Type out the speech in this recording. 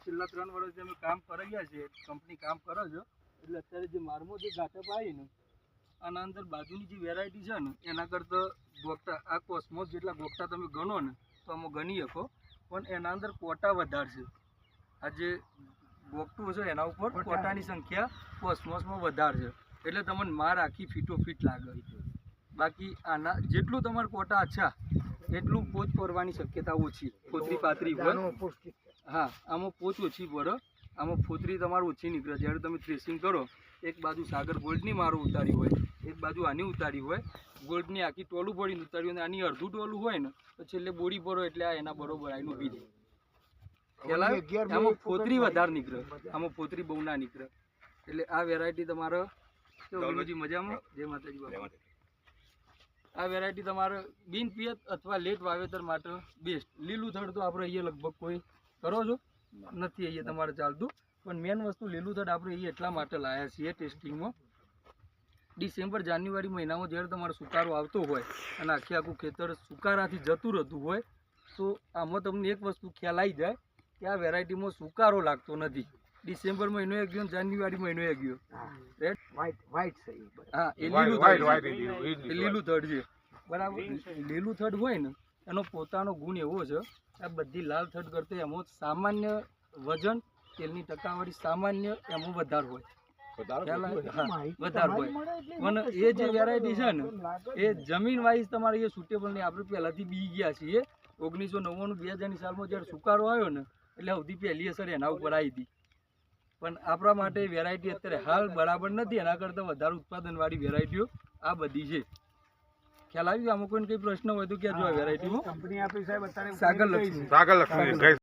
છેલ્લા 3 વર્ષથી અમે કામ કરી રહ્યા છીએ, કંપની કામ કરે છે, એટલે અત્યારે જે મારમાં જે ઘાટપ આવી ને આના અંદર બાજુની જે વેરાયટી છે ને એના કરતાં ગોગટા આ કોસ્મોસ જેટલા ગોગટા તમે ગણો ને તો આમાં ગણી શકો, પણ એના અંદર કોટા વધારે છે. આ જે ગોગટું છે એના ઉપર કોટાની સંખ્યા કોસ્મોસમાં વધારે છે, એટલે તમને માર આખી ફીટોફીટ લાગે. બાકી આના જેટલું તમારા કોટા અચ્છા એટલું પોચ પડવાની શક્યતા ઓછી, ફોતરી પાતરી હોય. હા, આમાં પોચ ઓછી પડે, આમાં ફોતરી તમારે ઓછી નીકળે. જ્યારે તમે થ્રેસિંગ કરો, એક બાજુ સાગર ગોલ્ડની મારો ઉતારી હોય, એક બાજુ આની ઉતારી હોય, ગોલ્ડની આખી ટોલું પડીને ઉતારી હોય, આની અડધું ટોલું હોય ને તો છેલ્લે બોડી પડો એટલે આ એના બરોબર આવીને ઊભી જાય. પહેલાં આમાં ફોતરી વધારે નીકળે, આમાં ફોતરી બહુ ના નીકળે. એટલે આ વેરાયટી તમારે મજામાં. જય માતાજી બાપા. આ વેરાયટી તમારે બિન પિયત અથવા લેટ વાવેતર માટે બેસ્ટ. લીલું થડ તો આપણે અહીંયા લગભગ કોઈ કરો છો નથી અહીંયા તમારે ચાલતું, પણ મેન વસ્તુ લીલું થડ આપણે અહીંયા એટલા માટે લાવ્યા છીએ ટેસ્ટિંગમાં. ડિસેમ્બર જાન્યુઆરી મહિનામાં જ્યારે તમારો સુકારો આવતો હોય અને આખું ખેતર સુકારાથી જતું રહેતું હોય તો આમાં તમને એક વસ્તુ ખ્યાલ આવી જાય કે આ વેરાયટીમાં સુકારો લાગતો નથી. ડિસેમ્બર મહિનો એક ગયો, જાન્યુઆરી મહિનો એક ગયો. હા, એ લીલું થડ છે, બરાબર. લીલું થડ હોય ને એનો પોતાનો ગુણ એવો છે, આ બધી લાલ થડ કરતાં એમાં સામાન્ય વજન, તેલની ટકાવારી સામાન્ય એમાં વધારે હોય. વધારે હોય, પણ એ જે વેરાયટી છે ને એ જમીન વાઇઝ તમારે એ સુટેબલ નહીં. આપણે પહેલાંથી બી ગયા છીએ 1999 2000ની સાલમાં જ્યારે સુકારો આવ્યો ને એટલે સૌથી પહેલી અસર એના ઉપર આવી હતી. પણ આપણા માટે વેરાયટી અત્યારે હાલ બરાબર નથી, એના કરતાં વધારે ઉત્પાદનવાળી વેરાયટીઓ આ બધી છે. ખ્યાલ આવી? આમાં કોઈ કઈ પ્રશ્ન હોય તો ક્યાં જો વેરાયટીમાં કંપની આપી સાહેબ અત્યારે સાગર લક્ષ્મી.